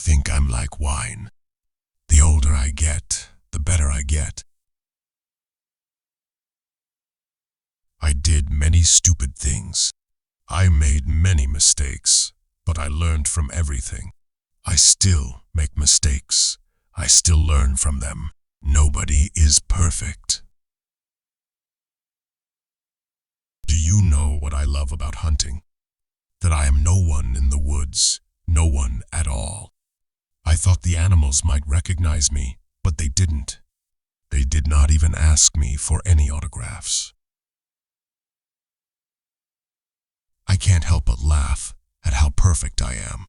think I'm like wine. The older I get, the better I get. I did many stupid things. I made many mistakes, but I learned from everything. I still make mistakes. I still learn from them. Nobody is perfect. Do you know what I love about hunting? That I am no one in the woods, no one at all. I thought the animals might recognize me, but they didn't. They did not even ask me for any autographs. I can't help but laugh at how perfect I am.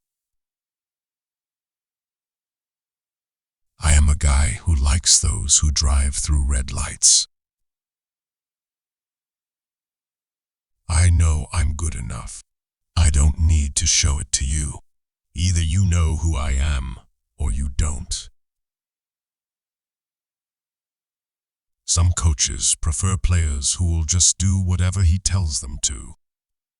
I am a guy who likes those who drive through red lights. I know I'm good enough. I don't need to show it to you. Either you know who I am, or you don't. Some coaches prefer players who will just do whatever he tells them to.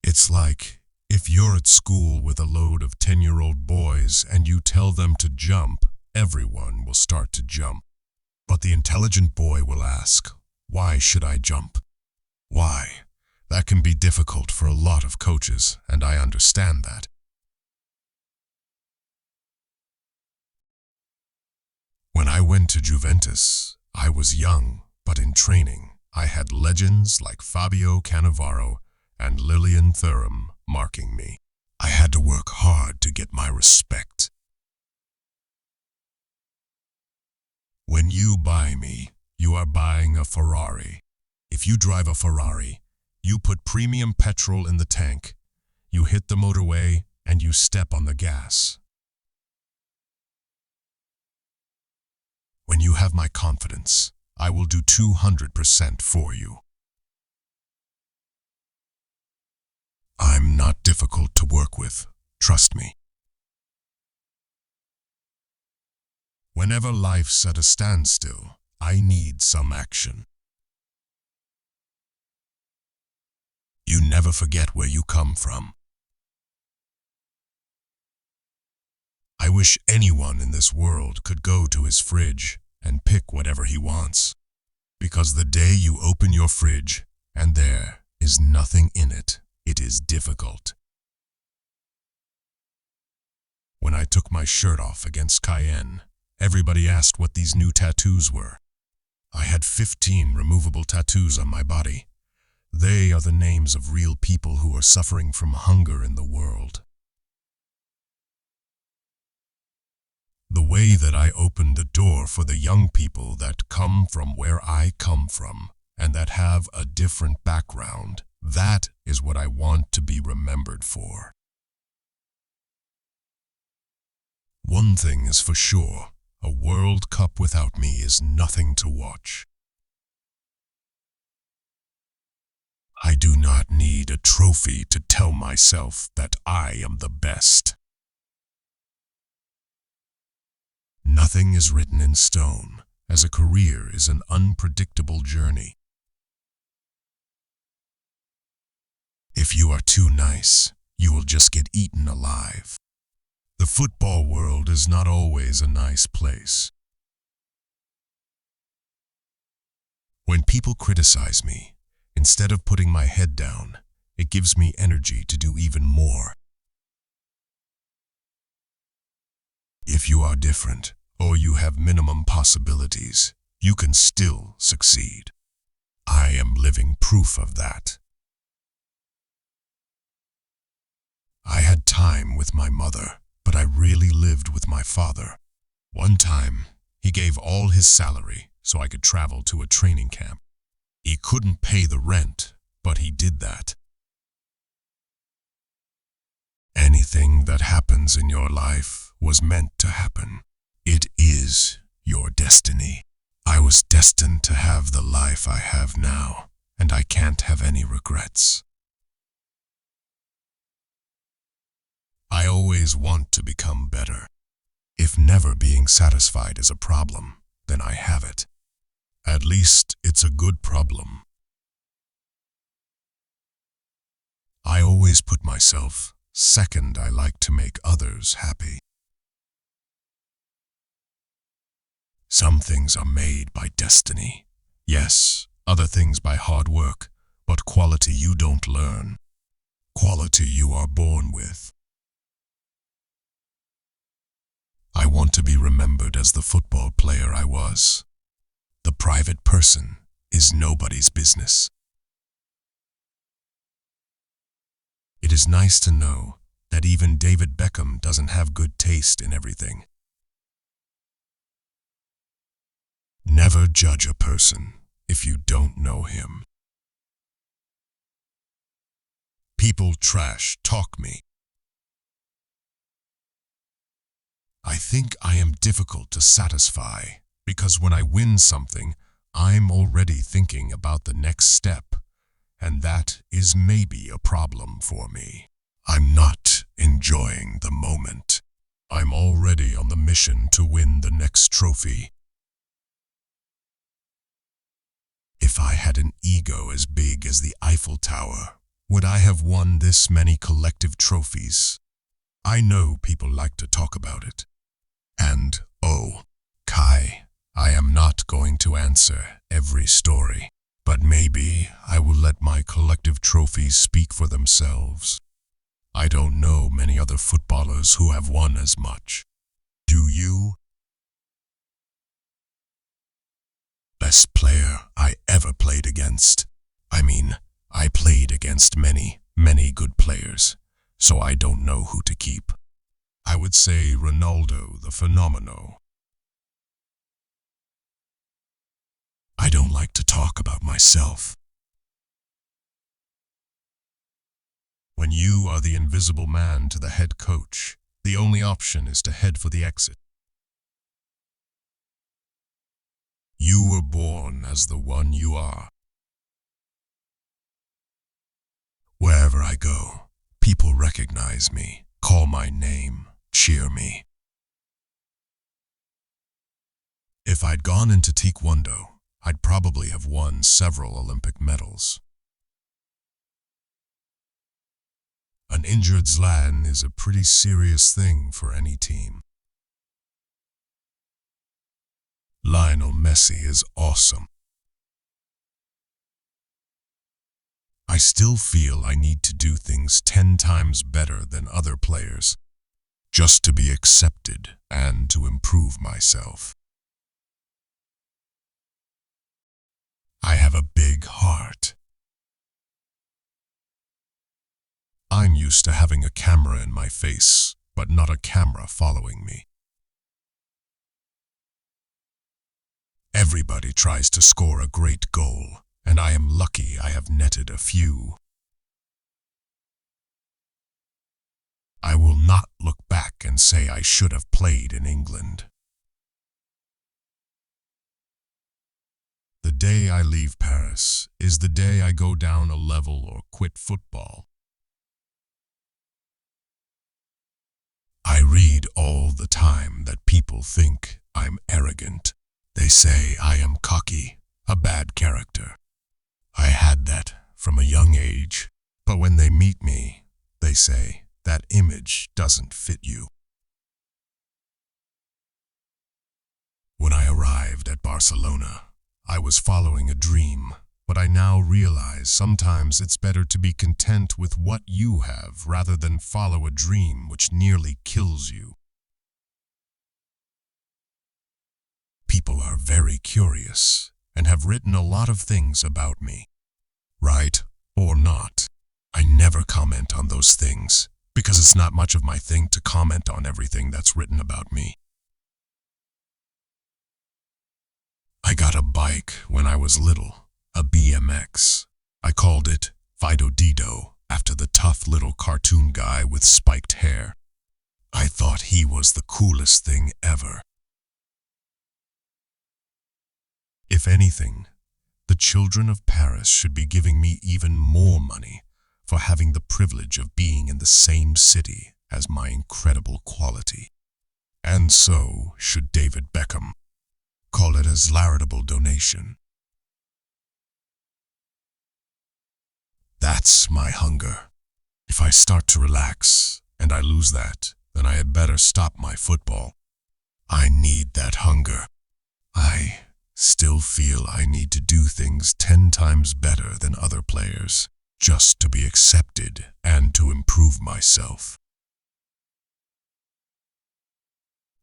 It's like if you're at school with a load of 10-year-old boys and you tell them to jump, everyone will start to jump. But the intelligent boy will ask, why should I jump? Why? That can be difficult for a lot of coaches, and I understand that. When I went to Juventus, I was young, but in training, I had legends like Fabio Cannavaro and Lilian Thuram marking me. I had to work hard to get my respect. When you buy me, you are buying a Ferrari. If you drive a Ferrari, you put premium petrol in the tank, you hit the motorway, and you step on the gas. When you have my confidence, I will do 200% for you. I'm not difficult to work with, trust me. Whenever life's at a standstill, I need some action. You never forget where you come from. I wish anyone in this world could go to his fridge and pick whatever he wants. Because the day you open your fridge and there is nothing in it, it is difficult. When I took my shirt off against Cayenne, everybody asked what these new tattoos were. I had 15 removable tattoos on my body. They are the names of real people who are suffering from hunger in the world. The way that I opened the door for the young people that come from where I come from and that have a different background, that is what I want to be remembered for. One thing is for sure, a World Cup without me is nothing to watch. I do not need a trophy to tell myself that I am the best. Nothing is written in stone, as a career is an unpredictable journey. If you are too nice, you will just get eaten alive. The football world is not always a nice place. When people criticize me, instead of putting my head down, it gives me energy to do even more. If you are different, or you have minimum possibilities, you can still succeed. I am living proof of that. I had time with my mother, but I really lived with my father. One time, he gave all his salary so I could travel to a training camp. He couldn't pay the rent, but he did that. Anything that happens in your life was meant to happen. It is your destiny. I was destined to have the life I have now, and I can't have any regrets. I always want to become better. If never being satisfied is a problem, then I have it. At least it's a good problem. I always put myself second. I like to make others happy. Some things are made by destiny. Yes, other things by hard work, but quality you don't learn. Quality you are born with. I want to be remembered as the football player I was. The private person is nobody's business. It is nice to know that even David Beckham doesn't have good taste in everything. Never judge a person if you don't know him. People talk me. I think I am difficult to satisfy because when I win something, I'm already thinking about the next step, and that is maybe a problem for me. I'm not enjoying the moment. I'm already on the mission to win the next trophy. If I had an ego as big as the Eiffel Tower, would I have won this many collective trophies? I know people like to talk about it. And, oh, Kai, I am not going to answer every story, but maybe I will let my collective trophies speak for themselves. I don't know many other footballers who have won as much. Do you? Best player I ever played against. I played against many, many good players, so I don't know who to keep. I would say Ronaldo the Fenomeno. I don't like to talk about myself. When you are the invisible man to the head coach, the only option is to head for the exit. You were born as the one you are. Wherever I go, people recognize me, call my name, cheer me. If I'd gone into Taekwondo, I'd probably have won several Olympic medals. An injured Zlatan is a pretty serious thing for any team. Lionel Messi is awesome. I still feel I need to do things 10 times better than other players, just to be accepted and to improve myself. I have a big heart. I'm used to having a camera in my face, but not a camera following me. Everybody tries to score a great goal, and I am lucky I have netted a few. I will not look back and say I should have played in England. The day I leave Paris is the day I go down a level or quit football. I read all the time that people think I'm arrogant. They say I am cocky, a bad character. I had that from a young age, but when they meet me, they say that image doesn't fit you. When I arrived at Barcelona, I was following a dream, but I now realize sometimes it's better to be content with what you have rather than follow a dream which nearly kills you. People are very curious and have written a lot of things about me. Right or not, I never comment on those things because it's not much of my thing to comment on everything that's written about me. I got a bike when I was little, a BMX. I called it Fido Dido after the tough little cartoon guy with spiked hair. I thought he was the coolest thing ever. If anything, the children of Paris should be giving me even more money for having the privilege of being in the same city as my incredible quality. And so should David Beckham. Call it a Zlaritable donation. That's my hunger. If I start to relax and I lose that, then I had better stop my football. I need that hunger. I still feel I need to do things 10 times better than other players just to be accepted and to improve myself.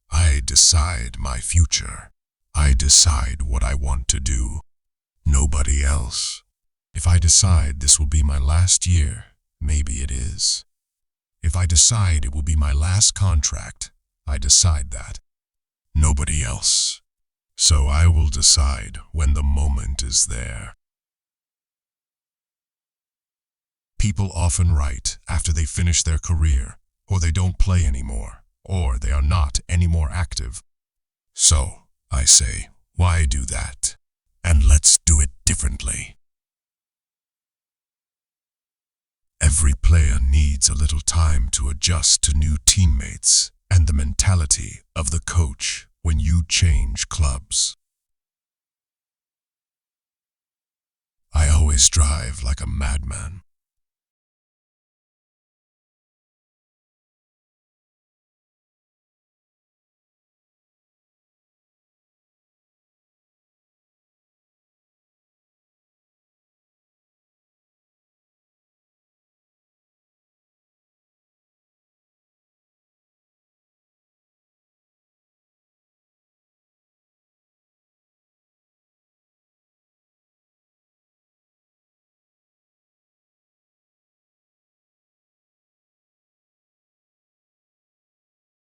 I decide my future. I decide what I want to do. Nobody else. If I decide this will be my last year, maybe it is. If I decide it will be my last contract, I decide that. Nobody else. So I will decide when the moment is there. People often write after they finish their career, or they don't play anymore, or they are not any more active. So, I say, why do that? And let's do it differently. Every player needs a little time to adjust to new teammates and the mentality of the coach when you change clubs. I always drive like a madman.